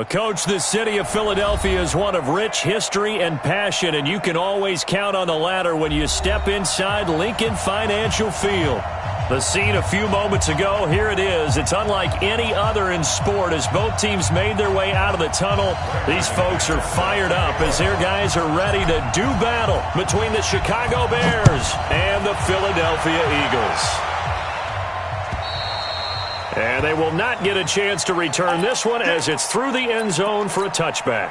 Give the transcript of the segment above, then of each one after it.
Coach, the city of Philadelphia is one of rich history and passion, and you can always count on the latter when you step inside Lincoln Financial Field. The scene a few moments ago, here it is. It's unlike any other in sport as both teams made their way out of the tunnel. These folks are fired up as their guys are ready to do battle between the Chicago Bears and the Philadelphia Eagles. And they will not get a chance to return this one as it's through the end zone for a touchback.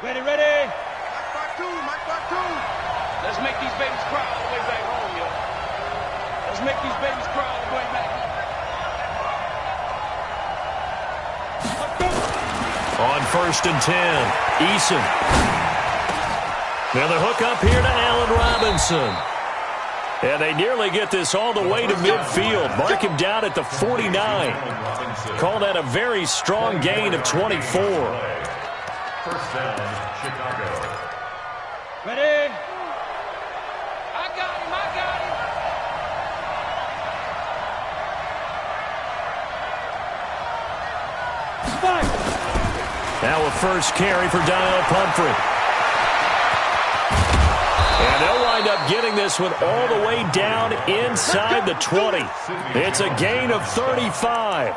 Ready, ready. Mike part two. Let's make these babies cry all the way back home, yo. Let's make these babies cry all the way back home. On 1st and 10, Eason. Now the hook up here to Allen Robinson. And they nearly get this all the way to midfield. Mark him down at the 49. Call that a very strong gain of 24. First down, Chicago. Ready? I got him. Now a first carry for Donnell Pumphrey. And they'll wind up getting this one all the way down inside the 20. It's a gain of 35.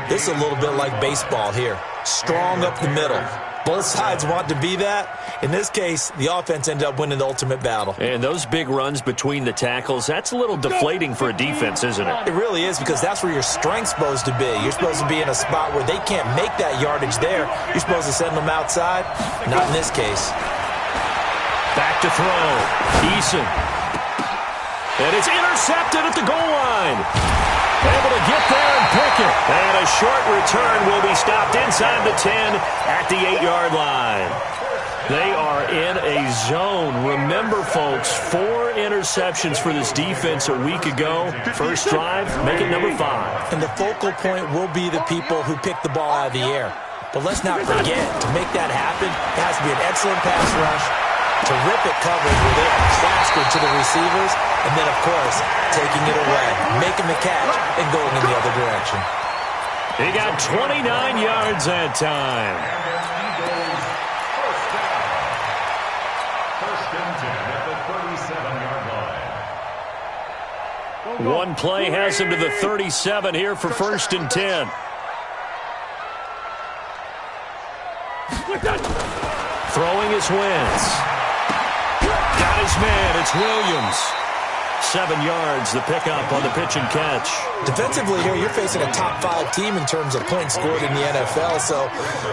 This is a little bit like baseball here. Strong up the middle. Both sides want to be that. In this case, the offense ended up winning the ultimate battle. And those big runs between the tackles, that's a little deflating for a defense, isn't it? It really is, because that's where your strength's supposed to be. You're supposed to be in a spot where they can't make that yardage there. You're supposed to send them outside. Not in this case. Back to throw. Eason. And it's intercepted at the goal line. Able to get there and pick it. And a short return will be stopped inside the 10 at the 8-yard line. They are in a zone. Remember, folks, 4 interceptions for this defense a week ago. First drive, make it number 5. And the focal point will be the people who pick the ball out of the air. But let's not forget, to make that happen, it has to be an excellent pass rush, terrific coverage where they are plastered to the receivers, and then, of course, taking it away, making the catch, and going in the other direction. He got 29 yards that time. First and 10 at the 37-yard line. One play has him to the 37 here for 1st and 10. Throwing his Wentz. Got his man. It's Williams. 7 yards, the pickup on the pitch and catch. Defensively here, you're facing a top 5 team in terms of points scored in the NFL. So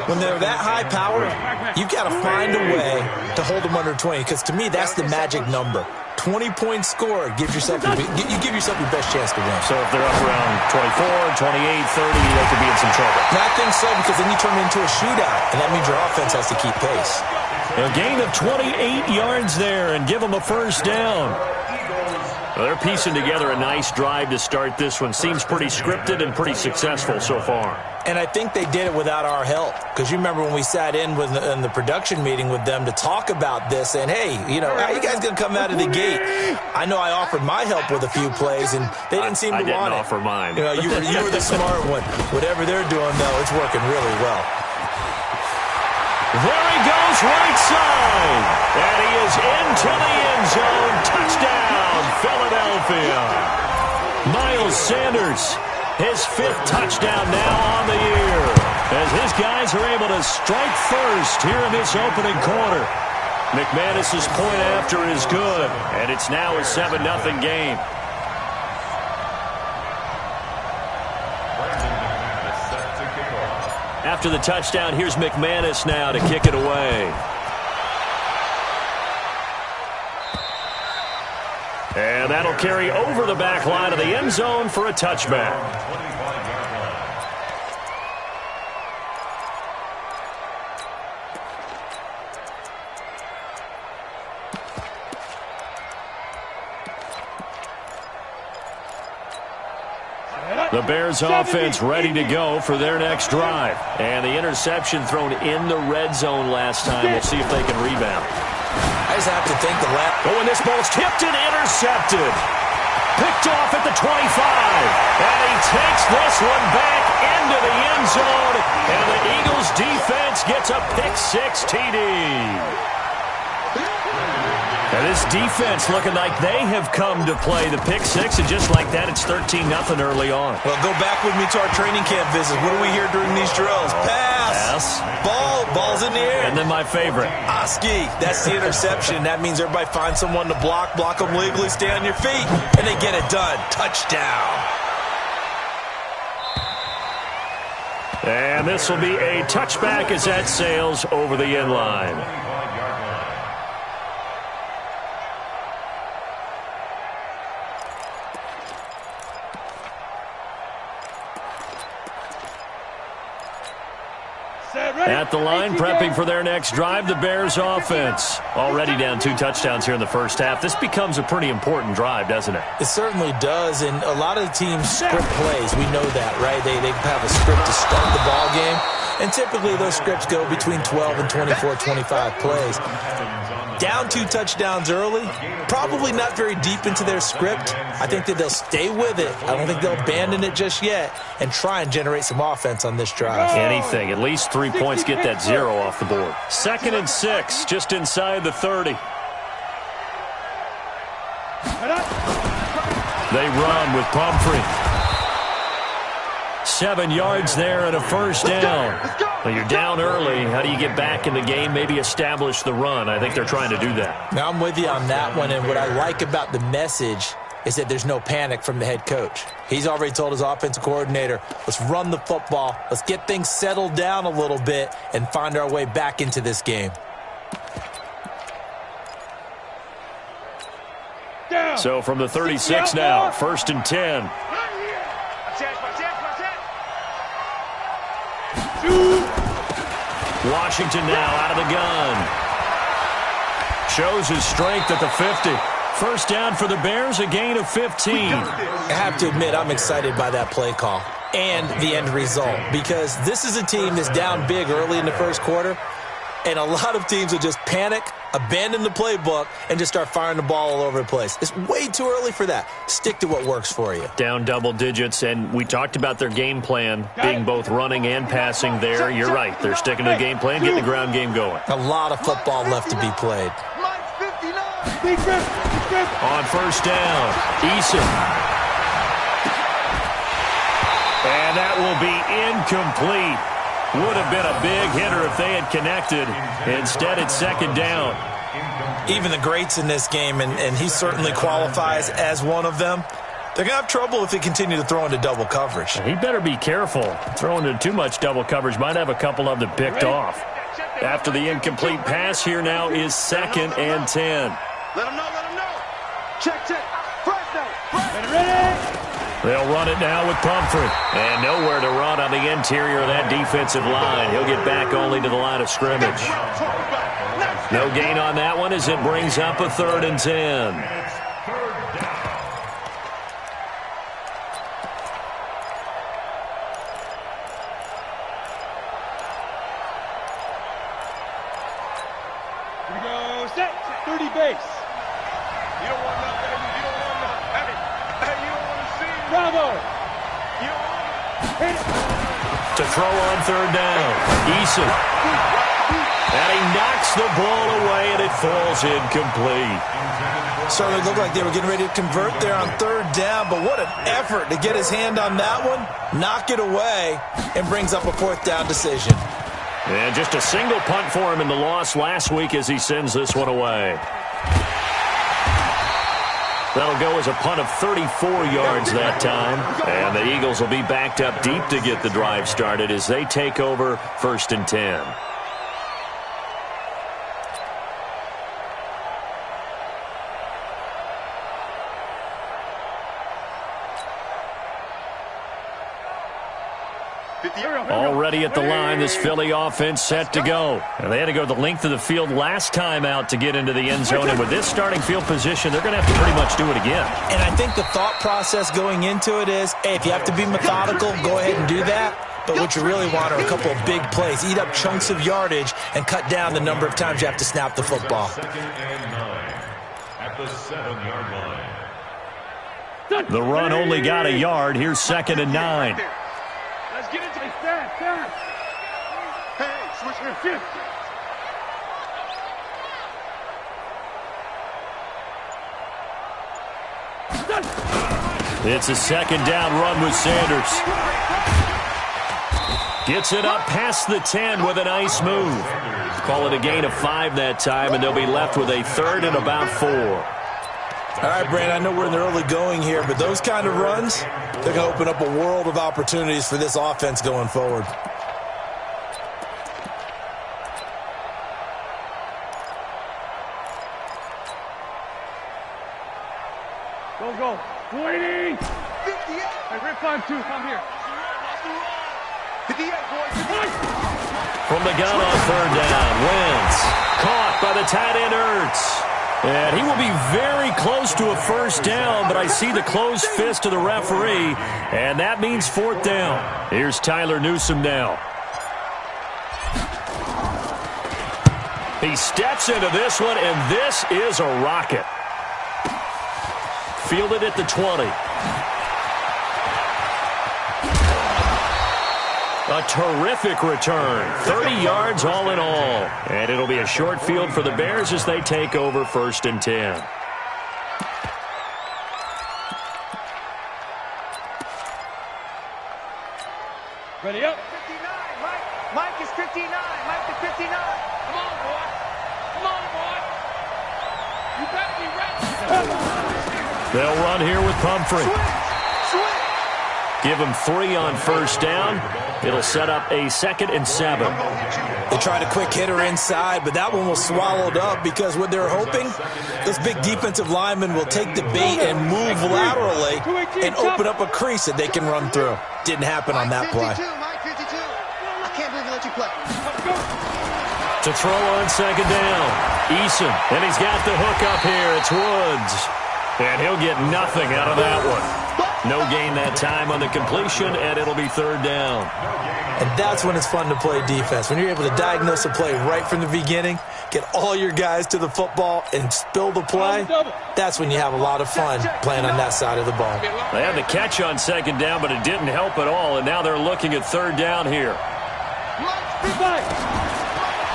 when they're that high powered, you've got to find a way to hold them under 20. Because to me, that's the magic number. 20 points scored gives yourself you give yourself your best chance to win. So if they're up around 24, 28, 30, they could be in some trouble. And I think so, because then you turn it into a shootout, and that means your offense has to keep pace. A gain of 28 yards there and give them a first down. Well, they're piecing together a nice drive to start this one. Seems pretty scripted and pretty successful so far. And I think they did it without our help. Because you remember when we sat in the production meeting with them to talk about this, and hey, you know, how are you guys going to come out of the gate? I know I offered my help with a few plays, and they didn't seem to want it. I didn't offer mine. You know, you were the smart one. Whatever they're doing, though, it's working really well. There he goes, right side. And he is into the end zone. Touchdown, Philadelphia. Miles Sanders, his 5th touchdown now on the year, as his guys are able to strike first here in this opening quarter. McManus's point after is good, and it's now a 7-0 game. After the touchdown, here's McManus now to kick it away. And that'll carry over the back line of the end zone for a touchback. The Bears offense ready to go for their next drive. And the interception thrown in the red zone last time. We'll see if they can rebound. I just have to think the last... Oh, and this ball's tipped and intercepted. Picked off at the 25. And he takes this one back into the end zone. And the Eagles defense gets a pick-6 TD. And this defense looking like they have come to play the pick-6, and just like that, it's 13-0 early on. Well, go back with me to our training camp visits. What do we hear during these drills? Pass. Ball's in the air. And then my favorite. Oski, that's the interception. That means everybody finds someone to block them legally, stay on your feet, and they get it done. Touchdown. And this will be a touchback as that sails over the end line. At the line, prepping for their next drive, the Bears offense. Already down 2 touchdowns here in the first half. This becomes a pretty important drive, doesn't it? It certainly does, and a lot of the teams script plays. We know that, right? They have a script to start the ball game, and typically those scripts go between 12 and 24, 25 plays. Down 2 touchdowns early, probably not very deep into their script. I think that they'll stay with it. I don't think they'll abandon it just yet and try and generate some offense on this drive. Anything, at least 3 points, get that 0 off the board. 2nd and 6, just inside the 30. They run with Pumphrey. 7 yards there and a first down. Well, you're down early. How do you get back in the game, maybe establish the run? I think they're trying to do that. Now, I'm with you on that one, and what I like about the message is that there's no panic from the head coach. He's already told his offensive coordinator, let's run the football, let's get things settled down a little bit and find our way back into this game. So from the 36 now, 1st and 10. Washington now out of the gun. Shows his strength at the 50. First down for the Bears, a gain of 15. I have to admit, I'm excited by that play call and the end result, because this is a team that's down big early in the first quarter, and a lot of teams will just panic, abandon the playbook, and just start firing the ball all over the place. It's way too early for that. Stick to what works for you. Down double digits, and we talked about their game plan being both running and passing there. You're right. They're sticking to the game plan, getting the ground game going. A lot of football left to be played. On first down, Eason. And that will be incomplete. Would have been a big hitter if they had connected. Instead, it's 2nd down. Even the greats in this game, and he certainly qualifies as one of them, they're going to have trouble if they continue to throw into double coverage. He better be careful. Throwing into too much double coverage might have a couple of them picked off. After the incomplete pass, here now is 2nd and 10. Let him know. Check. First down. Ready. They'll run it now with Pumphrey. And nowhere to run on the interior of that defensive line. He'll get back only to the line of scrimmage. No gain on that one as it brings up a 3rd and 10. Here we go. Set. 30 base. You don't want nothing, baby. You don't want nothing. Hey, you don't want to see it. Bravo. You don't want it. Hit it. To throw on 3rd down. Eason. And he knocks the ball away, and it falls incomplete. Certainly looked like they were getting ready to convert there on 3rd down, but what an effort to get his hand on that one, knock it away, and brings up a 4th down decision. And just a single punt for him in the loss last week as he sends this one away. That'll go as a punt of 34 yards that time. And the Eagles will be backed up deep to get the drive started as they take over 1st and 10. Already at the line, this Philly offense set to go. And they had to go the length of the field last time out to get into the end zone. And with this starting field position, they're going to have to pretty much do it again. And I think the thought process going into it is, hey, if you have to be methodical, go ahead and do that. But what you really want are a couple of big plays. Eat up chunks of yardage and cut down the number of times you have to snap the football. 2nd and 9 at the 7-yard line. The run only got a yard. Here's 2nd and 9. Let's get into it. Stand. Hey, switch here. It's a 2nd down run with Sanders. Gets it up past the 10 with a nice move. Call it a gain of 5 that time, and they'll be left with a 3rd and about 4. All right, Brandon, I know we're in the early going here, but those kind of runs, they're going to open up a world of opportunities for this offense going forward. Go. 20. 58. Hey, Rip 5-2. Come here. 58, boys. From the gun on 3rd down, Wentz caught by the tight end Ertz. And he will be very close to a 1st down, but I see the closed fist of the referee, and that means 4th down. Here's Tyler Newsome now. He steps into this one, and this is a rocket. Fielded at the 20. A terrific return. 30 yards all in all. And it'll be a short field for the Bears as they take over 1st and 10. Ready up. 59. Mike is 59. Mike is 59. Come on, boy. You better be ready. They'll run here with Pumphrey. Switch. Give him 3 on 1st down. It'll set up a 2nd and 7. They tried a quick hitter inside, but that one was swallowed up because what they're hoping, those big defensive linemen will take the bait and move laterally and open up a crease that they can run through. Didn't happen on that play. Mike 52. I can't believe he let you play. To throw on 2nd down, Eason. And he's got the hook up here. It's Woods. And he'll get nothing out of that one. No gain that time on the completion, and it'll be 3rd down. And that's when it's fun to play defense. When you're able to diagnose a play right from the beginning, get all your guys to the football, and spill the play, that's when you have a lot of fun playing on that side of the ball. They had the catch on 2nd down, but it didn't help at all, and now they're looking at 3rd down here.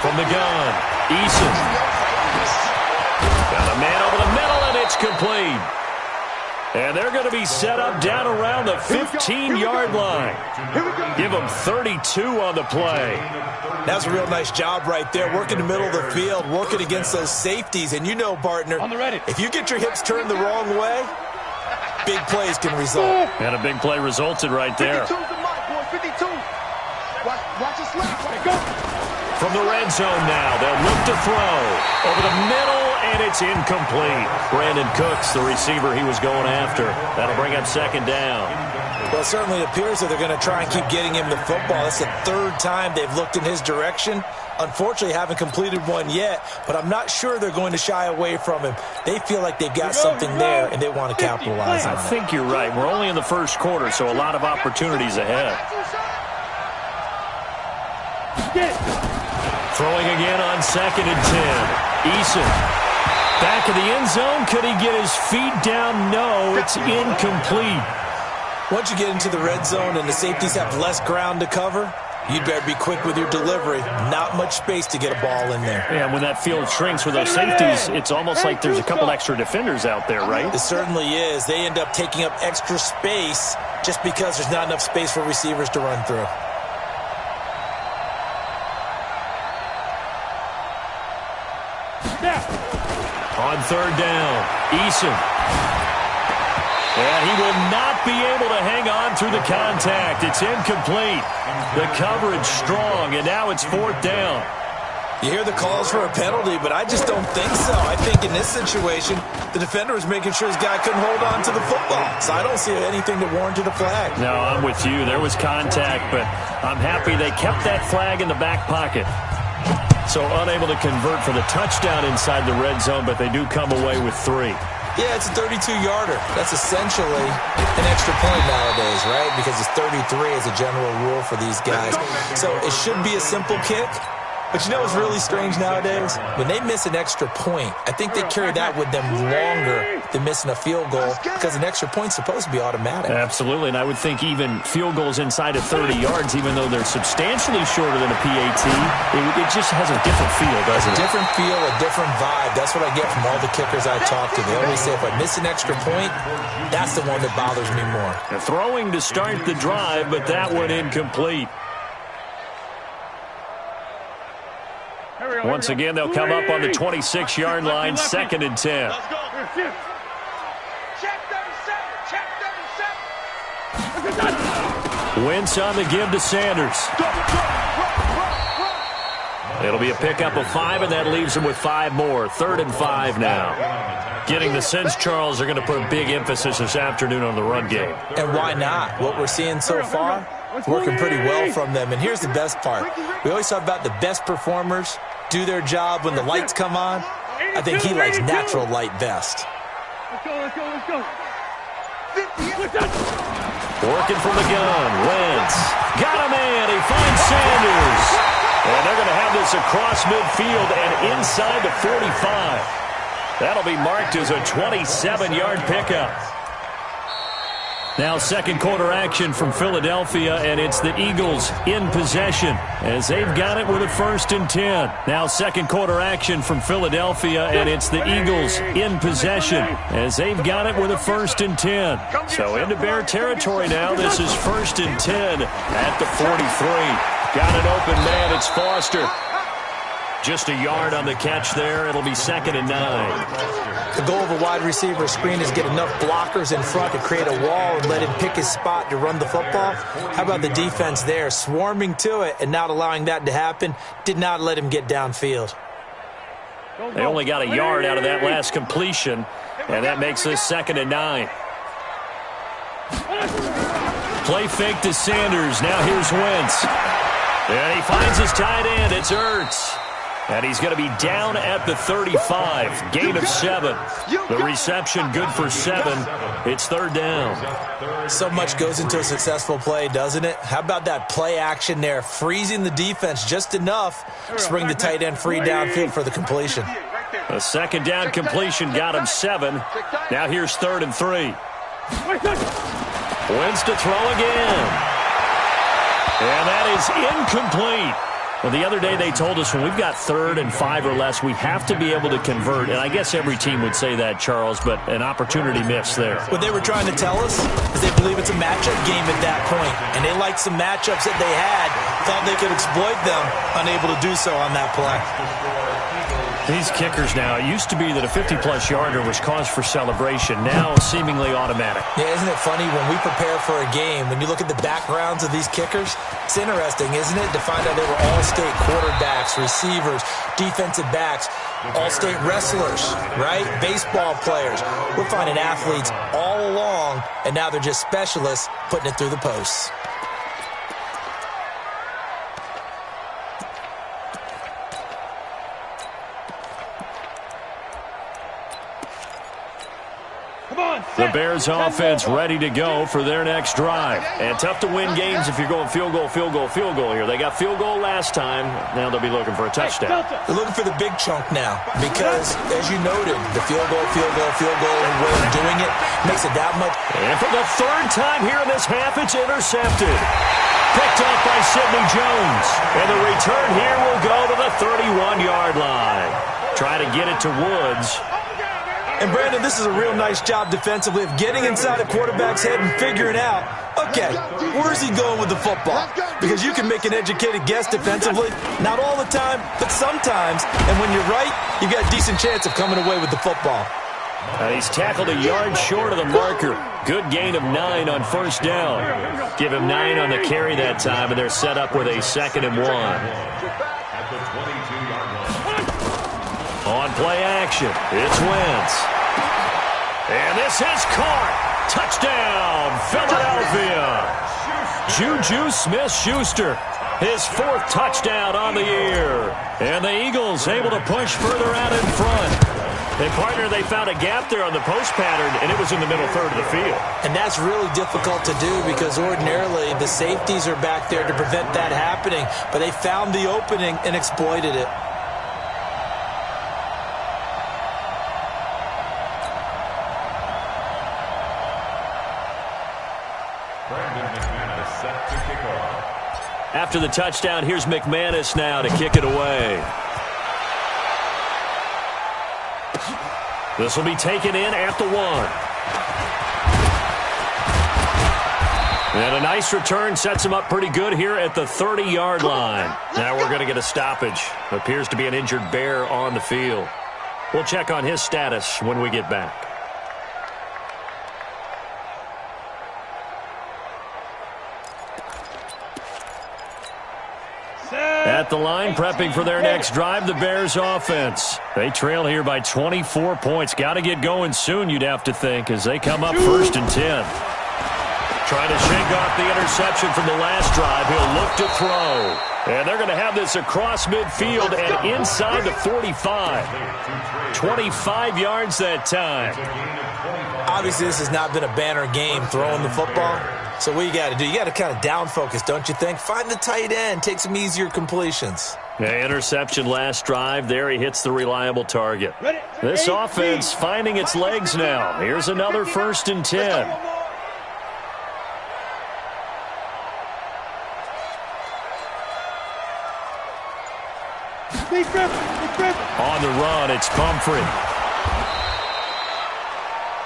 From the gun, Eason. Got a man over the middle, and it's complete. And they're going to be set up down around the 15-yard line. Give them 32 on the play. That's a real nice job right there, working the middle of the field, working against those safeties. And you know, partner, if you get your hips turned the wrong way, big plays can result. And a big play resulted right there. 52's the mark, boy. 52. Watch it slap. Go. From the red zone now, they'll look to throw. Over the middle, and it's incomplete. Brandon Cooks, the receiver he was going after. That'll bring up 2nd down. Well, it certainly appears that they're going to try and keep getting him the football. That's the 3rd time they've looked in his direction. Unfortunately, haven't completed one yet, but I'm not sure they're going to shy away from him. They feel like they've got something there, and they want to capitalize on it. I think you're right. We're only in the 1st quarter, so a lot of opportunities ahead. Throwing again on 2nd and 10. Eason. Back in the end zone. Could he get his feet down? No, it's incomplete. Once you get into the red zone and the safeties have less ground to cover, you'd better be quick with your delivery. Not much space to get a ball in there. Yeah, when that field shrinks with those safeties, it's almost like there's a couple extra defenders out there, right? It certainly is. They end up taking up extra space just because there's not enough space for receivers to run through. On 3rd down, Eason. And he will not be able to hang on through the contact. It's incomplete. The coverage strong, and now it's 4th down. You hear the calls for a penalty, but I just don't think so. I think in this situation, the defender was making sure his guy couldn't hold on to the football. So I don't see anything that warranted a flag. No, I'm with you. There was contact, but I'm happy they kept that flag in the back pocket. So unable to convert for the touchdown inside the red zone, but they do come away with 3. Yeah, it's a 32-yarder. That's essentially an extra point nowadays, right? Because it's 33 as a general rule for these guys. So it should be a simple kick. But you know what's really strange nowadays? When they miss an extra point, I think they carry that with them longer than missing a field goal because an extra point's supposed to be automatic. Absolutely, and I would think even field goals inside of 30 yards, even though they're substantially shorter than a PAT, it just has a different feel, doesn't it? A different feel, a different vibe. That's what I get from all the kickers I talk to. They always say if I miss an extra point, that's the one that bothers me more. A throwing to start the drive, but that one incomplete. Once again, they'll come up on the 26-yard line, 2nd and 10. Let's go. Check 37. Wentz on the give to Sanders. It'll be a pickup of 5, and that leaves them with 5 more. 3rd and 5 now. Getting the sense, Charles, they're going to put a big emphasis this afternoon on the run game. And why not? What we're seeing so far, working pretty well from them. And here's the best part. We always talk about the best performers do their job when the lights come on. I think he likes natural light best. Let's go. Working from the gun. Wentz. Got a man. He finds Sanders. And they're going to have this across midfield and inside the 45. That'll be marked as a 27-yard pickup. Now second quarter action from Philadelphia, and it's the Eagles in possession as they've got it with a 1st and 10. Now second quarter action from Philadelphia, and it's the Eagles in possession as they've got it with a 1st and 10. So into Bear territory now. This is 1st and 10 at the 43. Got an open man. It's Foster. Just a yard on the catch there. It'll be 2nd and 9. The goal of a wide receiver screen is get enough blockers in front to create a wall and let him pick his spot to run the football. How about the defense there, swarming to it and not allowing that to happen? Did not let him get downfield. They only got a yard out of that last completion, and that makes this 2nd and 9. Play fake to Sanders. Now here's Wentz. And he finds his tight end. It's Ertz. And he's going to be down at the 35. Gain of 7. The reception good for 7. It's 3rd down. So much goes into a successful play, doesn't it? How about that play action there? Freezing the defense just enough to bring the tight end free downfield for the completion. A 2nd down completion got him 7. Now here's 3rd and 3. Wentz to throw again. And that is incomplete. Well, the other day they told us when we've got 3rd and 5 or less, we have to be able to convert. And I guess every team would say that, Charles, but an opportunity missed there. What they were trying to tell us is they believe it's a matchup game at that point. And they liked some matchups that they had, thought they could exploit them, unable to do so on that play. These kickers now, it used to be that a 50-plus yarder was cause for celebration. Now seemingly automatic. Yeah, isn't it funny when we prepare for a game, when you look at the backgrounds of these kickers, it's interesting, isn't it, to find out they were all-state quarterbacks, receivers, defensive backs, all-state wrestlers, right? Baseball players. We're finding athletes all along, and now they're just specialists putting it through the posts. The Bears offense ready to go for their next drive. And tough to win games if you're going field goal here. They got field goal last time. Now they'll be looking for a touchdown. They're looking for the big chunk now because, as you noted, the field goal, and way of doing it makes it that much. And for the 3rd time here in this half, it's intercepted. Picked up by Sidney Jones. And the return here will go to the 31-yard line. Try to get it to Woods. And, Brandon, this is a real nice job defensively of getting inside a quarterback's head and figuring out, okay, where's he going with the football? Because you can make an educated guess defensively, not all the time, but sometimes. And when you're right, you've got a decent chance of coming away with the football. He's tackled a yard short of the marker. Good gain of 9 on 1st down. Give him 9 on the carry that time, and they're set up with a 2nd and 1. At the 22-yard line. On play action, it's Wentz. And this is caught. Touchdown, Philadelphia. Juju Smith-Schuster, his 4th touchdown on the year. And the Eagles able to push further out in front. And, partner, they found a gap there on the post pattern, and it was in the middle third of the field. And that's really difficult to do because ordinarily the safeties are back there to prevent that happening. But they found the opening and exploited it. After the touchdown, here's McManus now to kick it away. This will be taken in at the 1. And a nice return sets him up pretty good here at the 30-yard line. Now we're going to get a stoppage. Appears to be an injured Bear on the field. We'll check on his status when we get back. At the line, prepping for their next drive, the Bears offense. They trail here by 24 points. Got to get going soon, you'd have to think, as they come up 1st and 10. Trying to shake off the interception from the last drive. He'll look to throw. And they're going to have this across midfield and inside the 45. 25 yards that time. Obviously, this has not been a banner game throwing the football. So what you got to do, you got to kind of down focus, don't you think? Find the tight end, take some easier completions. Yeah, interception last drive. There he hits the reliable target. This offense finding its legs now. Here's another 1st and 10. On the run, it's Pumphrey.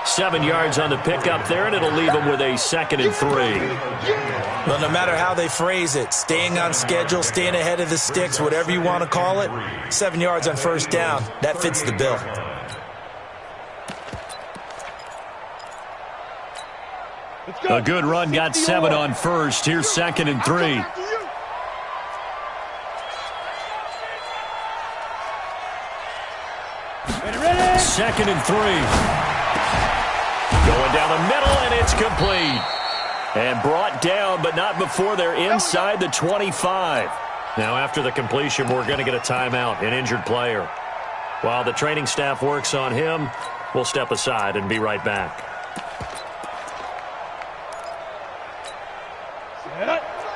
7 yards on the pickup there, and it'll leave him with a 2nd and 3. Well, no matter how they phrase it, staying on schedule, staying ahead of the sticks, whatever you want to call it, 7 yards on 1st down, that fits the bill. A good run got 7 on 1st. Here's 2nd and 3. Second and 3. Going down the middle, and it's complete. And brought down, but not before they're inside the 25. Now, after the completion, we're going to get a timeout, an injured player. While the training staff works on him, we'll step aside and be right back.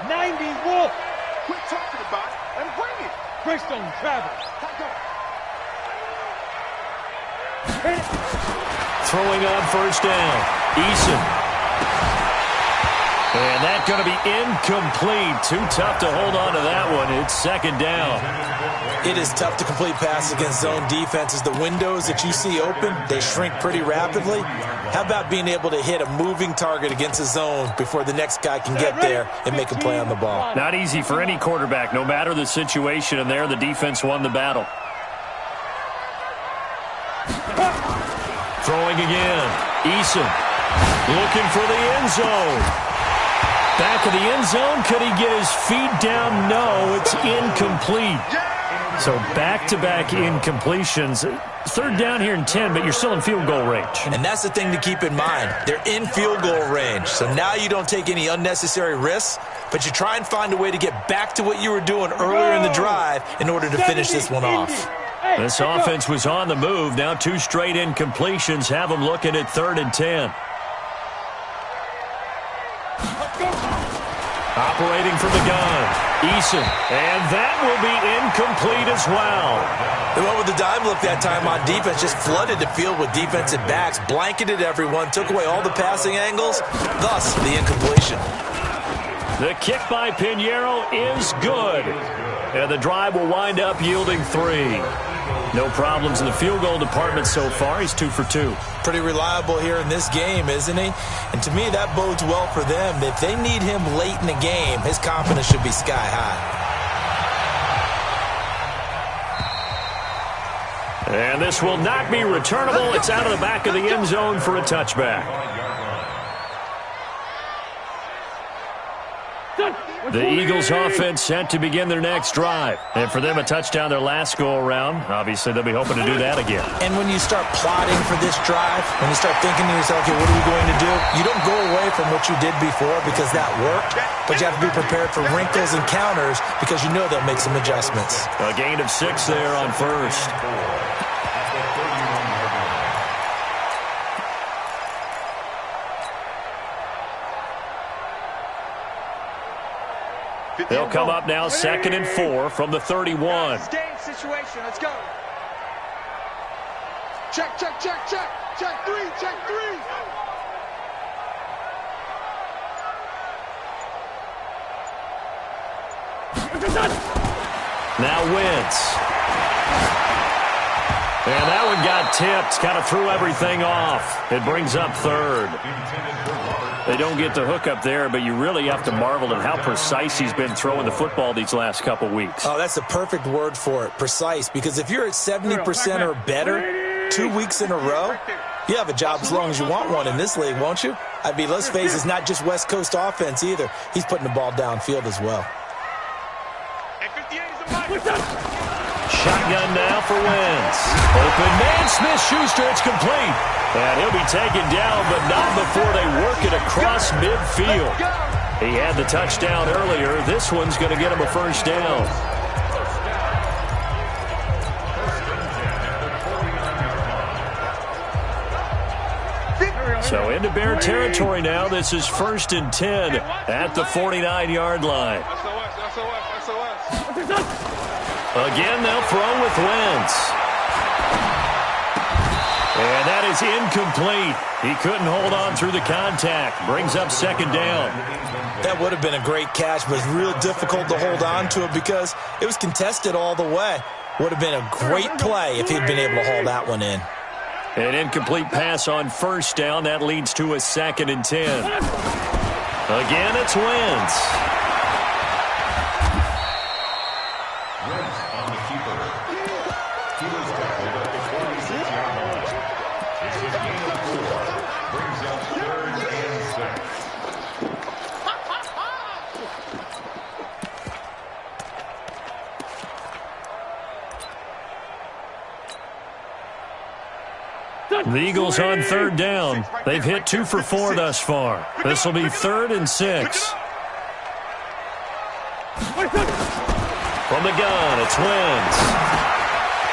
90 Wolf. Quit talking about it and bring it. Greystone Travis. Throwing on 1st down. Eason. And that's going to be incomplete. Too tough to hold on to that one. It's 2nd down. It is tough to complete passes against zone defenses. The windows that you see open, they shrink pretty rapidly. How about being able to hit a moving target against a zone before the next guy can get there and make a play on the ball? Not easy for any quarterback, no matter the situation, and there the defense won the battle. Throwing again. Eason looking for the end zone. Back of the end zone. Could he get his feet down? No, it's incomplete. So back-to-back incompletions. 3rd down here and 10, but you're still in field goal range. And that's the thing to keep in mind. They're in field goal range. So now you don't take any unnecessary risks, but you try and find a way to get back to what you were doing earlier in the drive in order to finish this one off. This offense was on the move. Now 2 straight incompletions have them looking at 3rd and 10. Operating from the gun, Eason, and that will be incomplete as well. They went with the dime look that time on defense, just flooded the field with defensive backs, blanketed everyone, took away all the passing angles, thus the incompletion. The kick by Pinheiro is good, and the drive will wind up yielding 3. No problems in the field goal department so far. He's 2 for 2. Pretty reliable here in this game, isn't he? And to me, that bodes well for them. If they need him late in the game, his confidence should be sky high. And this will not be returnable. It's out of the back of the end zone for a touchback. The Eagles offense set to begin their next drive. And for them, a touchdown their last go-around. Obviously, they'll be hoping to do that again. And when you start plotting for this drive, when you start thinking to yourself, okay, what are we going to do? You don't go away from what you did before because that worked, but you have to be prepared for wrinkles and counters because you know they'll make some adjustments. A gain of 6 there on first. They'll come up now 2nd and 4 from the 31. Game situation. Let's go. Check, check, check, check. Check 3, check 3. Now Wentz. And that one got tipped. Kind of threw everything off. It brings up 3rd. They don't get the hook up there, but you really have to marvel at how precise he's been throwing the football these last couple weeks. Oh, that's the perfect word for it, precise, because if you're at 70% or better 2 weeks in a row, you have a job as long as you want one in this league, won't you? I mean, let's face it, it's not just West Coast offense either. He's putting the ball downfield as well. Shotgun now for Wentz. Open man, Smith-Schuster, it's complete. And he'll be taken down, but not before they work it across midfield. He had the touchdown earlier. This one's going to get him a first down. So into Bear territory now. This is 1st and 10 at the 49-yard line. Again, they'll throw with Wentz. And that is incomplete. He couldn't hold on through the contact. Brings up 2nd down. That would have been a great catch, but it's real difficult to hold on to it because it was contested all the way. Would have been a great play if he'd been able to hold that one in. An incomplete pass on 1st down. That leads to a 2nd and 10. Again, it's Wentz. The Eagles on 3rd down. They've hit 2 for 4 thus far. This will be 3rd and 6. From the gun, it's Wentz.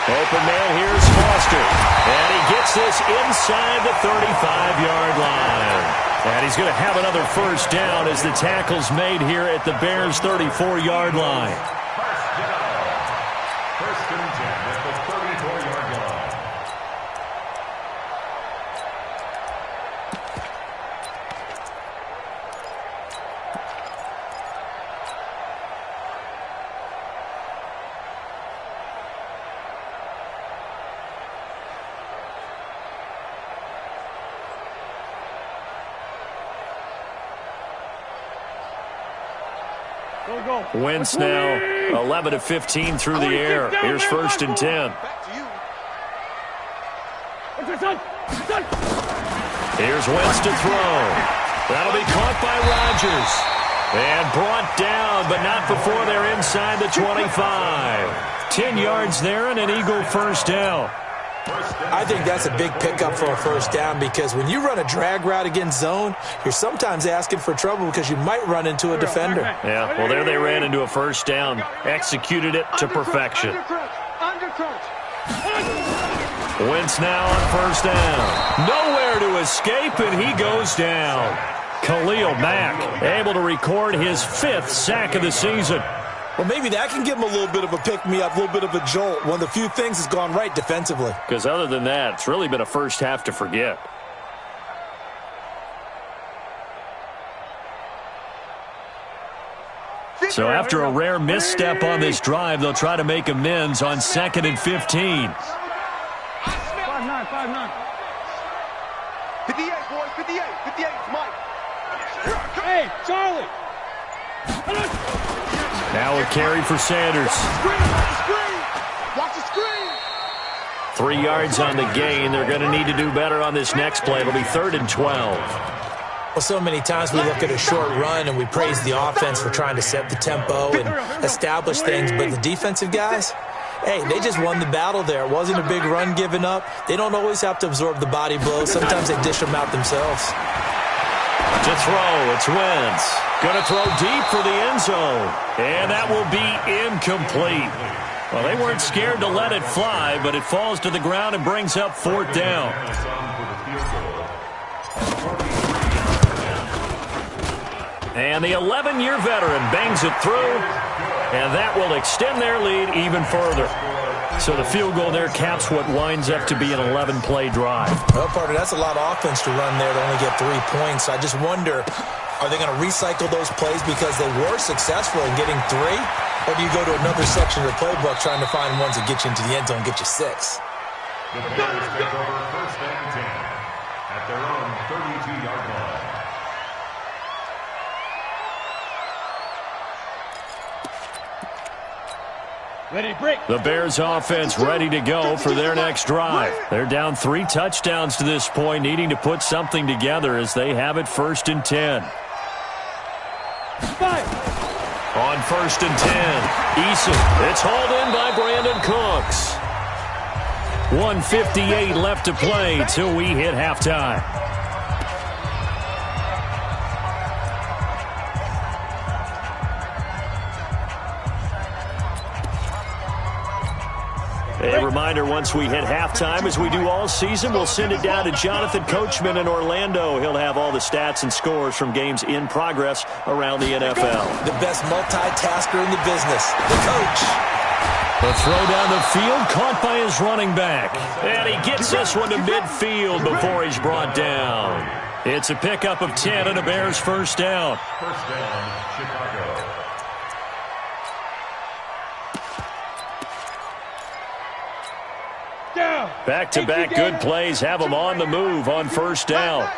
Open man, here's Foster. And he gets this inside the 35-yard line. And he's going to have another first down as the tackle's made here at the Bears' 34-yard line. First and 10 at the 34-yard line. Wentz now 11 of 15 through the air. Here's 1st and 10. Here's Wentz to throw. That'll be caught by Rodgers. And brought down, but not before they're inside the 25. 10 yards there and an Eagle first down. I think that's a big pickup for a first down because when you run a drag route against zone, you're sometimes asking for trouble because you might run into a defender. Yeah, well, there they ran into a first down. Executed it to perfection. Wentz now on first down. Nowhere to escape, and he goes down. Khalil Mack able to record his 5th sack of the season. Well, maybe that can give him a little bit of a pick-me-up, a little bit of a jolt. One of the few things has gone right defensively. Because other than that, it's really been a first half to forget. So after a rare misstep on this drive, they'll try to make amends on 2nd and 15. 5-9, 5-9. 58, boys, 58, 58, Mike. Hey, Charlie. Now a carry for Sanders. Watch the screen. 3 yards on the gain. They're going to need to do better on this next play. It'll be 3rd and 12. Well, so many times we look at a short run and we praise the offense for trying to set the tempo and establish things, but the defensive guys, hey, they just won the battle there. It wasn't a big run given up. They don't always have to absorb the body blows. Sometimes they dish them out themselves. To throw, it's Wentz. Going to throw deep for the end zone. And that will be incomplete. Well, they weren't scared to let it fly, but it falls to the ground and brings up 4th down. And the 11-year veteran bangs it through, and that will extend their lead even further. So the field goal there caps what winds up to be an 11-play drive. Well, partner, that's a lot of offense to run there to only get 3 points. I just wonder, are they going to recycle those plays because they were successful in getting 3? Or do you go to another section of the playbook trying to find ones that get you into the end zone and get you 6? The Bears take over 1st and 10 at their own 32-yard line. The Bears offense ready to go for their next drive. They're down 3 touchdowns to this point, needing to put something together as they have it 1st and 10. On 1st and 10, Eason. It's hauled in by Brandon Cooks. 1:58 left to play till we hit halftime. A reminder, once we hit halftime, as we do all season, we'll send it down to Jonathan Coachman in Orlando. He'll have all the stats and scores from games in progress around the NFL. The best multitasker in the business, the coach. The throw down the field, caught by his running back. And he gets this one to midfield before he's brought down. It's a pickup of 10 and a Bears 1st down. 1st down, Chicago. Back-to-back good plays have them on the move on 1st down.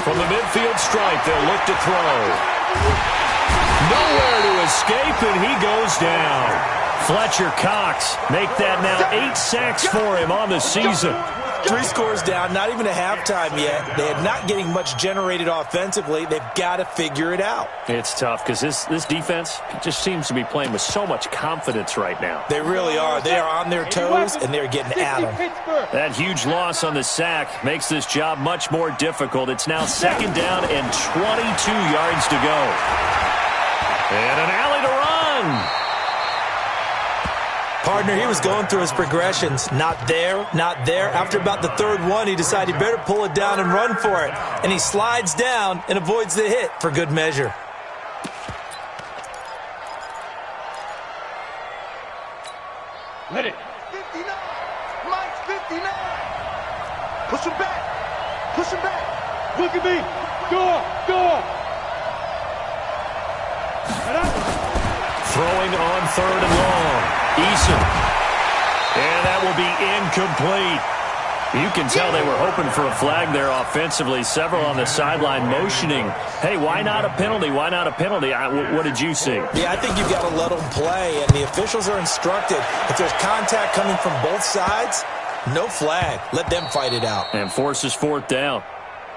From the midfield stripe, they'll look to throw. Nowhere to escape, and he goes down. Fletcher Cox make that now 8 sacks for him on the season. 3 scores down, not even a halftime yet. They are not getting much generated offensively. They've got to figure it out. It's tough because this defense just seems to be playing with so much confidence right now. They really are. They are on their toes, and they're getting at them. That huge loss on the sack makes this job much more difficult. It's now 2nd down and 22 yards to go. And an alley to run. Partner, he was going through his progressions. Not there, not there. After about the 3rd one, he decided he better pull it down and run for it. And he slides down and avoids the hit for good measure. Let it. 59. Mike's 59. Push him back. Push him back. Look at me. Go. Throwing on 3rd and long. Eason. And that will be incomplete. You can tell they were hoping for a flag there offensively. Several on the sideline motioning. Hey, why not a penalty? Why not a penalty? What did you see? Yeah, I think you've got to let them play, and the officials are instructed. If there's contact coming from both sides, no flag. Let them fight it out. And forces 4th down.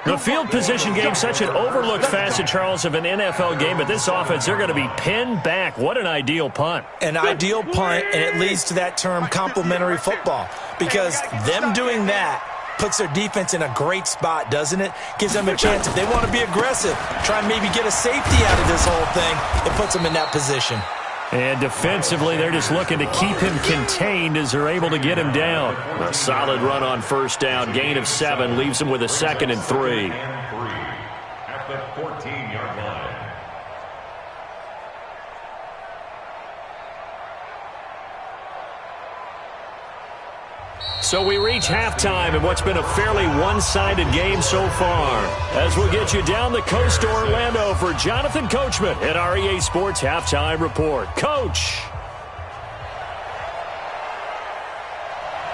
The field position game, such an overlooked facet, Charles, of an NFL game, but this offense, they're going to be pinned back. What an ideal punt. An ideal punt, and it leads to that term complementary football, because them doing that puts their defense in a great spot, doesn't it? Gives them a chance, if they want to be aggressive, try and maybe get a safety out of this whole thing. It puts them in that position. And defensively, they're just looking to keep him contained as they're able to get him down. A solid run on 1st down. Gain of 7 leaves him with a 2nd and 3. At the 14-yard line. So we reach halftime in what's been a fairly one-sided game so far. As we'll get you down the coast to Orlando for Jonathan Coachman at our EA Sports Halftime Report. Coach!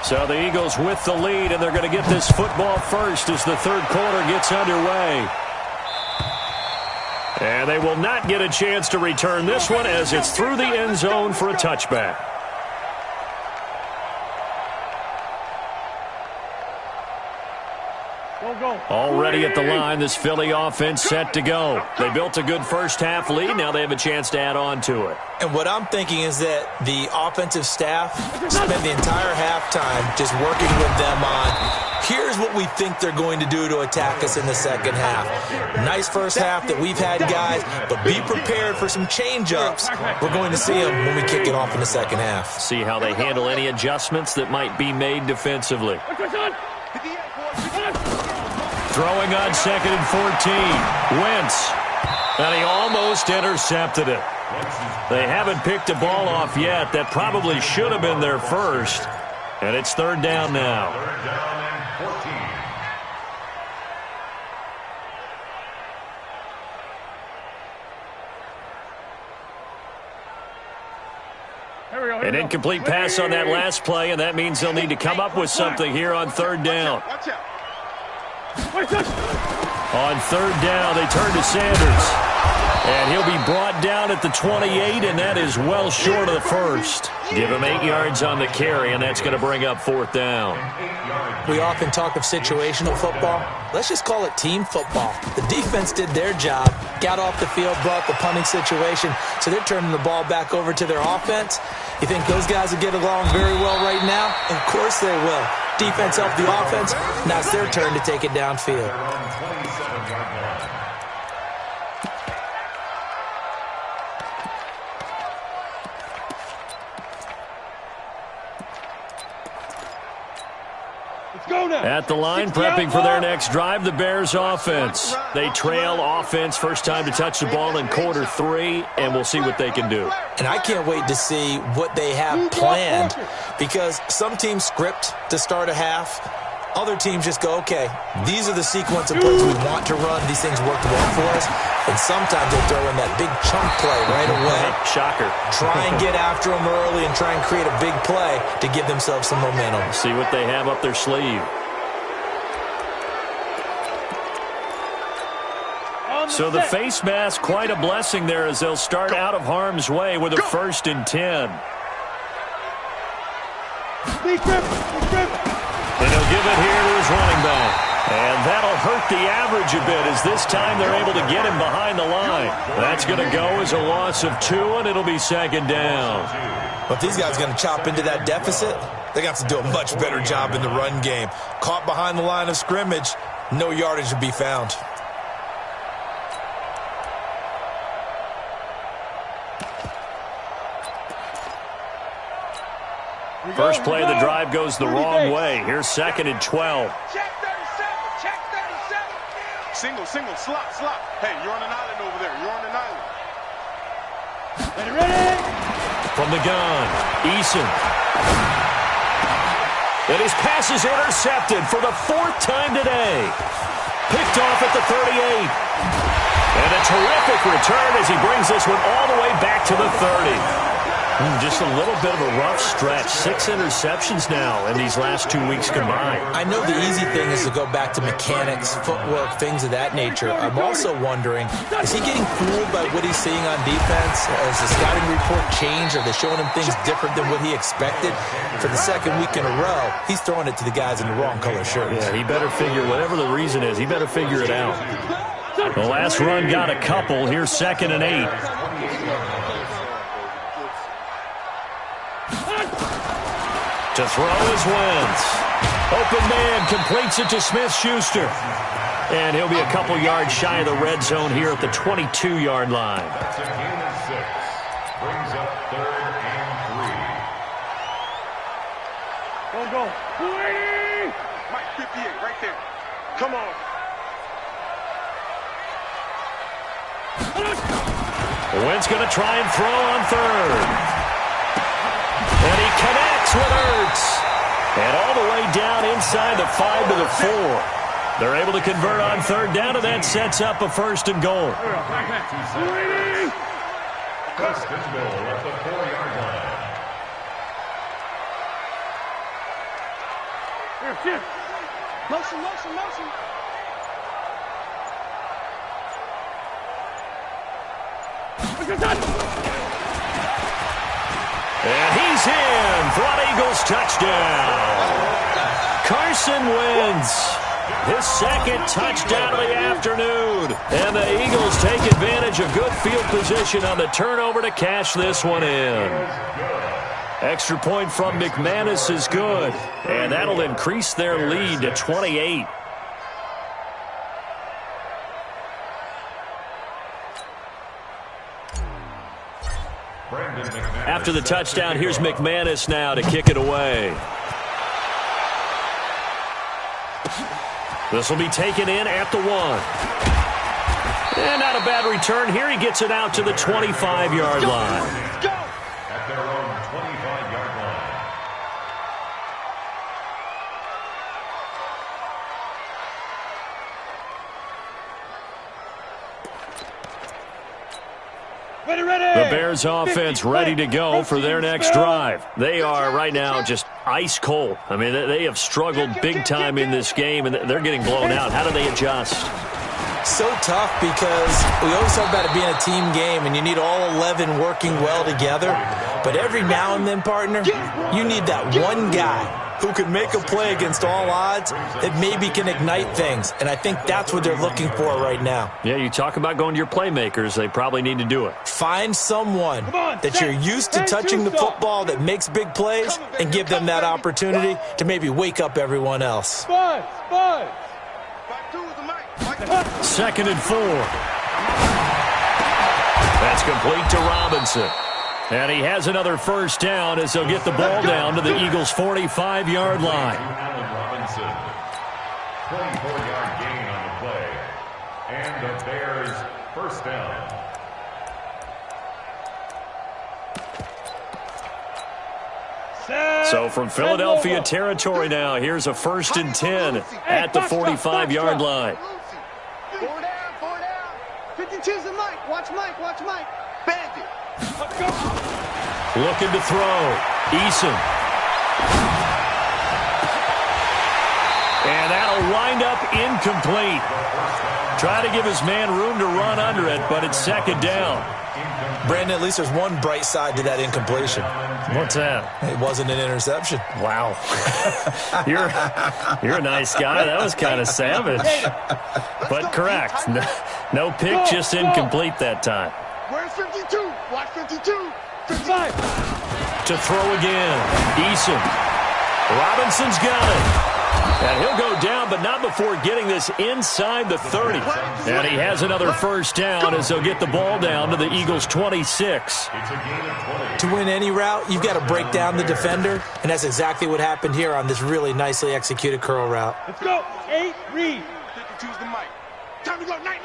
So the Eagles with the lead, and they're going to get this football first as the 3rd quarter gets underway. And they will not get a chance to return this one as it's through the end zone for a touchback. Already at the line, this Philly offense set to go. They built a good first-half lead. Now they have a chance to add on to it. And what I'm thinking is that the offensive staff spent the entire halftime just working with them on, here's what we think they're going to do to attack us in the second half. Nice first half that we've had, guys, but be prepared for some change-ups. We're going to see them when we kick it off in the second half. See how they handle any adjustments that might be made defensively. Throwing on 2nd and 14. Wentz. And he almost intercepted it. They haven't picked a ball off yet. That probably should have been their first. And it's 3rd down now. 3rd down and 14. An incomplete pass on that last play, and that means they'll need to come up with something here on 3rd down. On 3rd down, they turn to Sanders. And he'll be brought down at the 28, and that is well short of the first. Give him 8 yards on the carry, and that's going to bring up 4th down. We often talk of situational football. Let's just call it team football. The defense did their job, got off the field, brought the punting situation, so they're turning the ball back over to their offense. You think those guys will get along very well right now? Of course they will. Defense helped the offense. Now it's their turn to take it downfield. At the line, prepping for their next drive, the Bears offense. They trail offense, first time to touch the ball in quarter 3, and we'll see what they can do. And I can't wait to see what they have planned, because some teams script to start a half. Other teams just go, okay, these are the sequence of plays we want to run. These things work well for us. And sometimes they throw in that big chunk play right away. Shocker. Try and get after them early and try and create a big play to give themselves some momentum. See what they have up their sleeve. So the face mask, quite a blessing there as they'll start out of harm's way with a 1st and 10. And he'll give it here to his running back. And that'll hurt the average a bit as this time they're able to get him behind the line. That's going to go as a loss of 2, and it'll be 2nd down. But these guys are going to chop into that deficit. They got to do a much better job in the run game. Caught behind the line of scrimmage, no yardage to be found. First play of the drive goes the wrong way. Here's 2nd and 12. Check 37. Check 37. Single, slot. Hey, you're on an island over there. You're on an island. Ready? From the gun, Eason. And his pass is intercepted for the 4th time today. Picked off at the 38. And a terrific return as he brings this one all the way back to the 30. Just a little bit of a rough stretch. 6 interceptions now in these last 2 weeks combined. I know the easy thing is to go back to mechanics, footwork, things of that nature. I'm also wondering, is he getting fooled by what he's seeing on defense? Has the scouting report changed? Are they showing him things different than what he expected? For the 2nd week in a row, he's throwing it to the guys in the wrong color shirts. Yeah, he better figure, whatever the reason is, he better figure it out. The last run got a couple. Here's 2nd and 8. To throw is Wentz. Open man completes it to Smith-Schuster. And he'll be a couple yards shy of the red zone here at the 22-yard line. That's a gain of 6. Brings up 3rd and 3. Go. 280. Mike 58 right there. Come on. Wentz going to try and throw on 3rd. And he connects with Ertz. And all the way down inside the 5 to the 4. They're able to convert on 3rd down, and that sets up a 1st and goal. 1st and goal at the 4-yard line. Motion. And he's in for an Eagles touchdown. Carson Wentz His second touchdown of the afternoon. And the Eagles take advantage of good field position on the turnover to cash this one in. Extra point from McManus is good. And that'll increase their lead to 28. After the touchdown, here's McManus now to kick it away. This will be taken in at the 1. And not a bad return. Here he gets it out to the 25-yard line. At their own 25-yard line. The Bears offense ready to go for their next drive. They are right now just ice cold. I mean, they have struggled big time in this game, and they're getting blown out. How do they adjust? So tough because we always talk about it being a team game, and you need all 11 working well together. But every now and then, partner, you need that one guy who can make a play against all odds that maybe can ignite things. And I think that's what they're looking for right now. Yeah, you talk about going to your playmakers. They probably need to do it. Find someone that you're used to touching the football that makes big plays and give them that opportunity to maybe wake up everyone else. 2nd and 4. That's complete to Robinson. And he has another first down as they'll get the ball down to the Eagles' 45-yard line. Robinson, 24-yard gain on the play. And the Bears first down. So from Philadelphia territory now, here's a 1st and 10 at the 45-yard line. 4 down. 52's the Mike. Watch Mike. Bandit. Looking to throw. Eason. And that'll wind up incomplete. Try to give his man room to run under it, but it's 2nd down. Brandon, at least there's one bright side to that incompletion. What's that? It wasn't an interception. Wow. You're a nice guy. That was kind of savage. But correct. No pick, just incomplete that time. Where's 52? Watch 52. 55. To throw again. Eason. Robinson's got it. And he'll go down, but not before getting this inside the 30. And he has another first down as they'll get the ball down to the Eagles' 26. To win any route, you've got to break down the defender, and that's exactly what happened here on this really nicely executed curl route. Let's go. 8, read. 52's the Mike. Time to go. Night.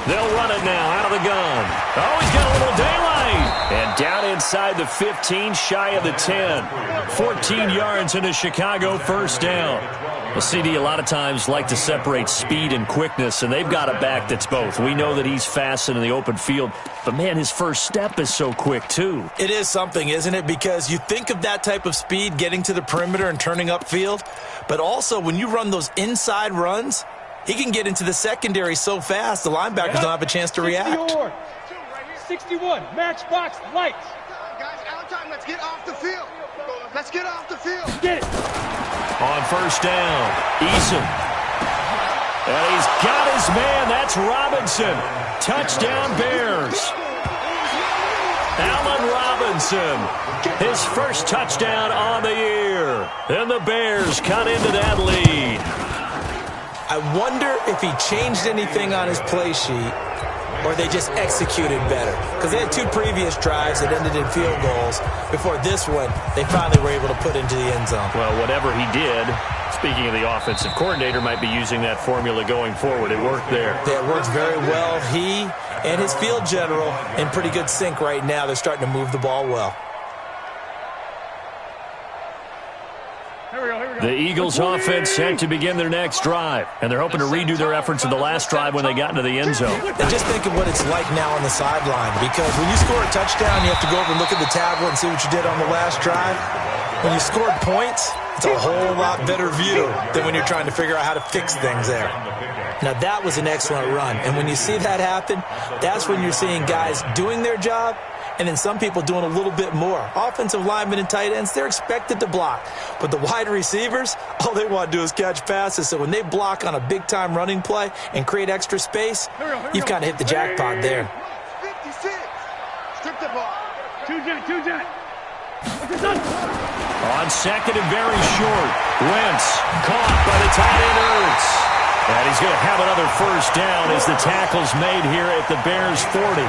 They'll run it now out of the gun. Oh, he's got a little daylight. And down inside the 15, shy of the 10. 14 yards into Chicago, first down. Well, CD a lot of times like to separate speed and quickness, and they've got a back that's both. We know that he's fast in the open field, but, man, his first step is so quick, too. It is something, isn't it? Because you think of that type of speed getting to the perimeter and turning upfield, but also when you run those inside runs, he can get into the secondary so fast, the linebackers don't have a chance to react. 61, matchbox, lights. Guys, out of time. Let's get off the field. Get it. On first down, Eason. And he's got his man. That's Robinson. Touchdown, Bears. Allen Robinson, his first touchdown on the year. And the Bears cut into that lead. I wonder if he changed anything on his play sheet or they just executed better. Because they had 2 previous drives that ended in field goals. Before this one, they finally were able to put into the end zone. Well, whatever he did, speaking of the offensive coordinator, might be using that formula going forward. It worked there. Yeah, it worked very well. He and his field general in pretty good sync right now. They're starting to move the ball well. The Eagles offense set to begin their next drive, and they're hoping to redo their efforts in the last drive when they got into the end zone. And just think of what it's like now on the sideline, because when you score a touchdown, you have to go over and look at the tablet and see what you did on the last drive. When you scored points, it's a whole lot better view than when you're trying to figure out how to fix things there. Now, that was an excellent run, and when you see that happen, that's when you're seeing guys doing their job And then some people doing a little bit more. Offensive linemen and tight ends, they're expected to block. But the wide receivers, all they want to do is catch passes. So when they block on a big-time running play and create extra space, you've kind of hit the jackpot there. 56. Strip the ball. Two jet. On second and very short, Wentz caught by the tight end Ertz. And he's going to have another first down as the tackle's made here at the Bears' 40.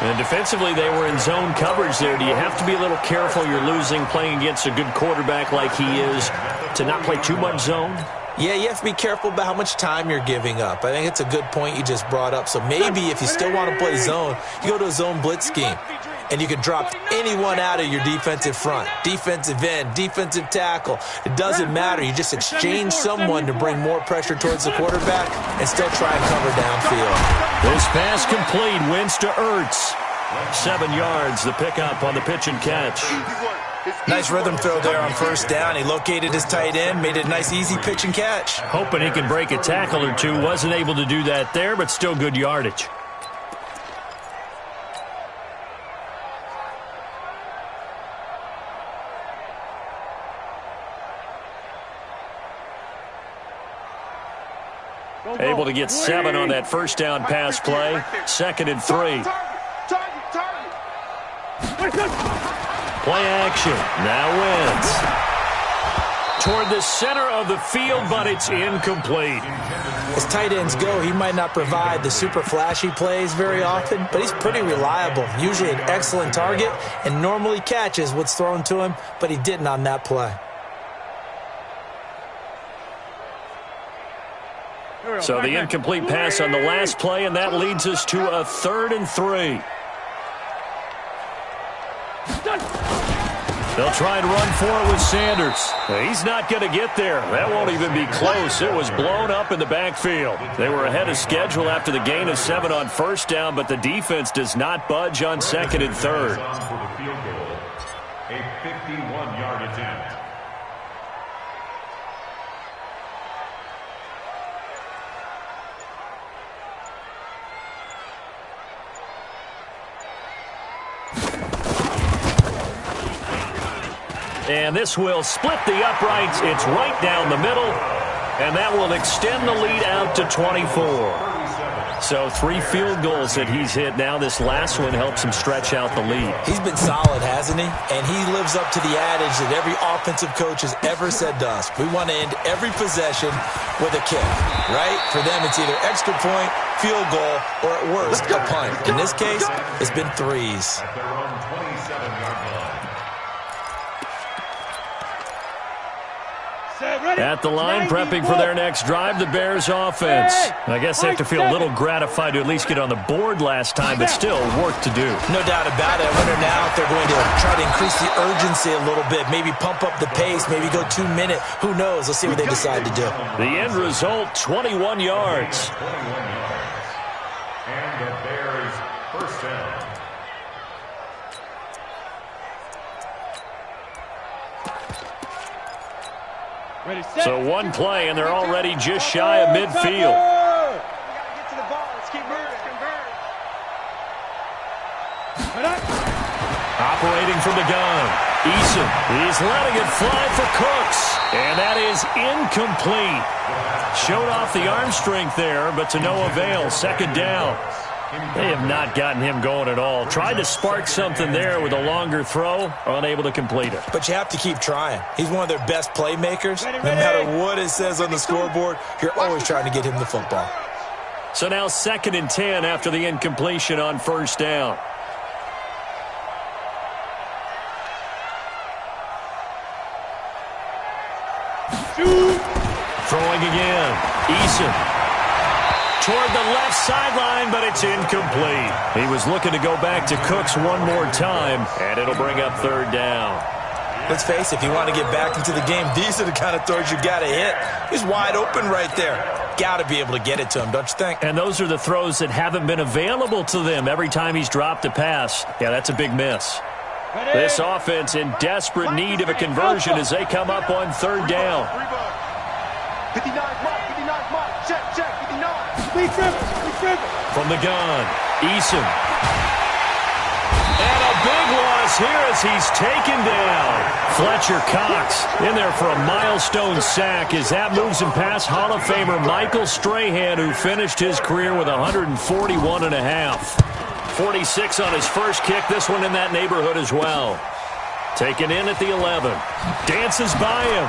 And defensively, they were in zone coverage there. Do you have to be a little careful you're losing playing against a good quarterback like he is to not play too much zone? Yeah, you have to be careful about how much time you're giving up. I think it's a good point you just brought up. So maybe if you still want to play zone, you go to a zone blitz scheme. And you can drop anyone out of your defensive front. Defensive end, defensive tackle. It doesn't matter. You just exchange someone to bring more pressure towards the quarterback and still try and cover downfield. This pass complete. Wentz to Ertz. 7 yards, the pickup on the pitch and catch. Nice rhythm throw there on first down. He located his tight end, made it a nice, easy pitch and catch. Hoping he could break a tackle or two. Wasn't able to do that there, but still good yardage. Able to get 7 on that first down pass play. 2nd and 3. Play action. Now Wentz. Toward the center of the field, but it's incomplete. As tight ends go, he might not provide the super flashy plays very often, but he's pretty reliable. Usually an excellent target and normally catches what's thrown to him, but he didn't on that play. So the incomplete pass on the last play, and that leads us to a 3rd and 3. They'll try and run for it with Sanders. He's not going to get there. That won't even be close. It was blown up in the backfield. They were ahead of schedule after the gain of 7 on first down, but the defense does not budge on 2nd and 3rd. A 51-yard attempt. And this will split the uprights. It's right down the middle. And that will extend the lead out to 24. So 3 field goals that he's hit now. This last one helps him stretch out the lead. He's been solid, hasn't he? And he lives up to the adage that every offensive coach has ever said to us. We want to end every possession with a kick, right? For them, it's either extra point, field goal, or at worst, a punt. In this case, it's been 3s. At their own 27-yard line. At the line, prepping for their next drive, the Bears offense. I guess they have to feel a little gratified to at least get on the board last time, but still work to do. No doubt about it. I wonder now if they're going to try to increase the urgency a little bit, maybe pump up the pace, maybe go 2 minute. Who knows? Let's see what they decide to do. The end result, 21 yards. 21 yards. And the Bears first down. So 1 play, and they're already just shy of midfield. Get to the ball. Let's keep moving. Operating from the gun. Eason, he's letting it fly for Cooks. And that is incomplete. Showed off the arm strength there, but to no avail. 2nd down. They have not gotten him going at all. Tried to spark something there with a longer throw, unable to complete it. But you have to keep trying. He's one of their best playmakers. No matter what it says on the scoreboard, you're always trying to get him the football. So now 2nd and 10 after the incompletion on first down. Throwing again. Eason. Toward the left sideline, but it's incomplete. He was looking to go back to Cooks one more time, and it'll bring up 3rd down. Let's face it, if you want to get back into the game, these are the kind of throws you got to hit. He's wide open right there. Got to be able to get it to him, don't you think? And those are the throws that haven't been available to them every time he's dropped a pass. Yeah, that's a big miss. This offense in desperate need of a conversion as they come up on 3rd down. 59 mark, check, 59. From the gun, Eason. this here as he's taken down. Fletcher Cox in there for a milestone sack as that moves him past Hall of Famer Michael Strahan, who finished his career with 141.5. 46 on his first kick. This one in that neighborhood as well. Taken in at the 11. Dances by him.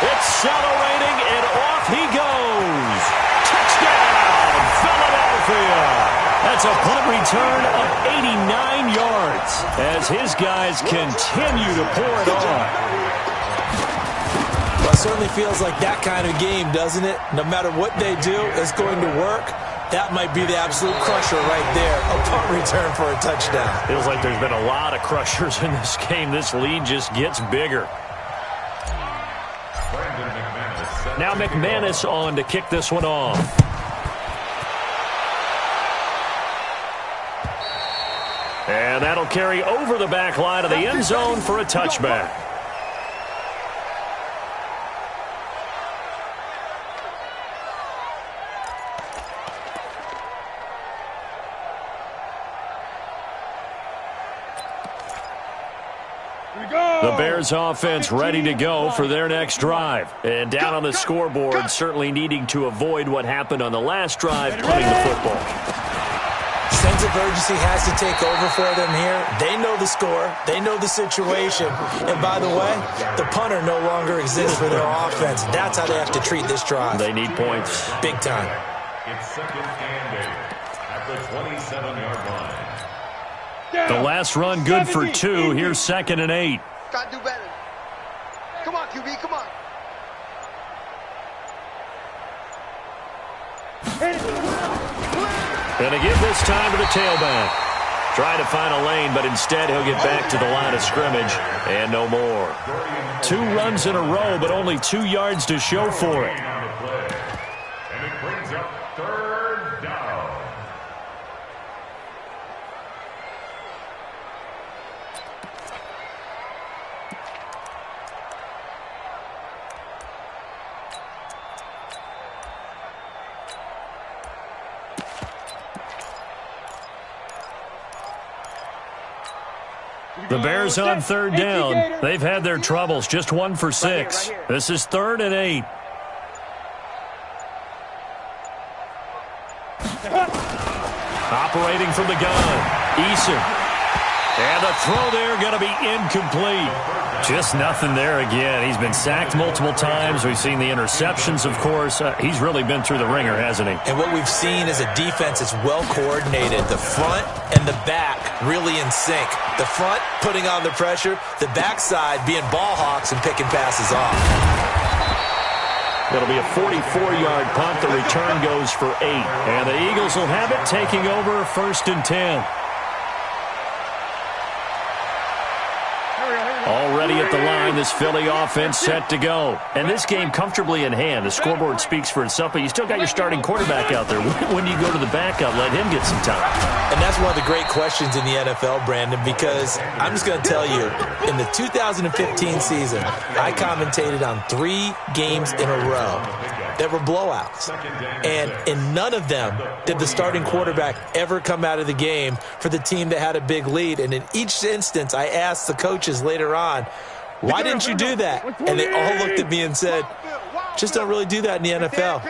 Accelerating, and off he goes. Touchdown, Philadelphia. That's a punt return of 89 yards as his guys continue to pour it on. Well, it certainly feels like that kind of game, doesn't it? No matter what they do, it's going to work. That might be the absolute crusher right there. A punt return for a touchdown. Feels like there's been a lot of crushers in this game. This lead just gets bigger. Now McManus on to kick this one off. And that'll carry over the back line of the end zone for a touchback. The Bears offense ready to go for their next drive. And down on the scoreboard, certainly needing to avoid what happened on the last drive, punting the football. Sense of urgency has to take over for them here. They know the score. They know the situation. And by the way, the punter no longer exists for their offense. That's how they have to treat this drive. They need points. Big time. It's second and 8 at the 27-yard line. The last run good for 2. Here's second and 8. Gotta do better. Come on, QB, come on. Gonna give this time to the tailback. Trying to find a lane, but instead he'll get back to the line of scrimmage and no more. 2 runs in a row, but only 2 yards to show for it. And it brings up third down. The Bears on third down. They've had their troubles. Just 1 for 6. This is 3rd and 8. Operating from the gun. Eason. And the throw there going to be incomplete. Just nothing there again. He's been sacked multiple times. We've seen the interceptions, of course. He's really been through the ringer, hasn't he? And what we've seen is a defense that's well coordinated. The front and the back really in sync. The front putting on the pressure. The backside being ball hawks and picking passes off. It'll be a 44-yard punt. The return goes for 8. And the Eagles will have it, taking over 1st and 10. Already at the line, this Philly offense set to go. And this game comfortably in hand. The scoreboard speaks for itself, but you still got your starting quarterback out there. When do you go to the backup, let him get some time? And that's one of the great questions in the NFL, Brandon, because I'm just going to tell you, in the 2015 season, I commentated on 3 games in a row that were blowouts. And in none of them did the starting quarterback ever come out of the game for the team that had a big lead. And in each instance, I asked the coaches later on, why didn't you do that? And they all looked at me and said, just don't really do that in the NFL.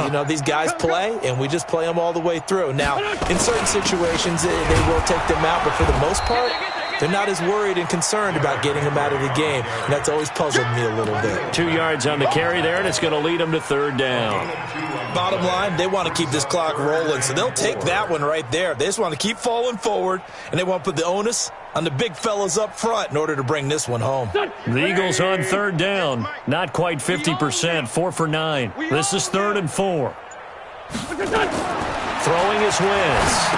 You know, these guys play, and we just play them all the way through. Now, in certain situations, they will take them out, but for the most part, they're not as worried and concerned about getting them out of the game. And that's always puzzled me a little bit. 2 yards on the carry there, and it's going to lead them to 3rd down. Bottom line, they want to keep this clock rolling, so they'll take that one right there. They just want to keep falling forward, and they want to put the onus on the big fellas up front in order to bring this one home. The Eagles on 3rd down. Not quite 50%, 4 for 9. This is 3rd and 4. Throwing his Wiz.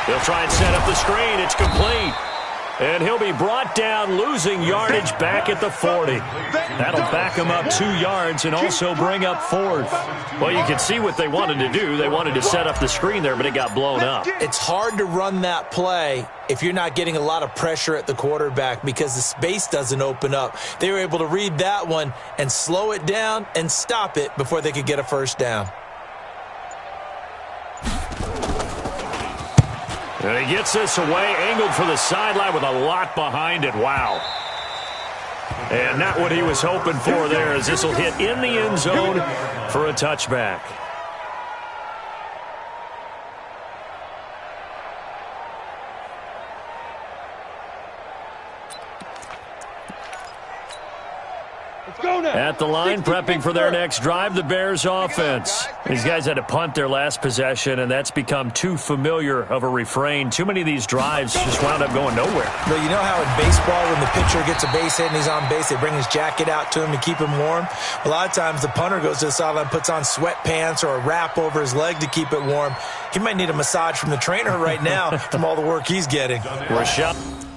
He'll try and set up the screen. It's complete. And he'll be brought down, losing yardage back at the 40. That'll back him up 2 yards and also bring up 4th. Well, you can see what they wanted to do. They wanted to set up the screen there, but it got blown up. It's hard to run that play if you're not getting a lot of pressure at the quarterback because the space doesn't open up. They were able to read that one and slow it down and stop it before they could get a first down. And he gets this away, angled for the sideline with a lot behind it. Wow. And not what he was hoping for there, as this will hit in the end zone for a touchback. At the line, prepping for their next drive, the Bears offense. These guys had to punt their last possession, and that's become too familiar of a refrain. Too many of these drives just wound up going nowhere. Well, you know how in baseball, when the pitcher gets a base hit and he's on base, they bring his jacket out to him to keep him warm? A lot of times the punter goes to the sideline, puts on sweatpants or a wrap over his leg to keep it warm. He might need a massage from the trainer right now from all the work he's getting. Rashad.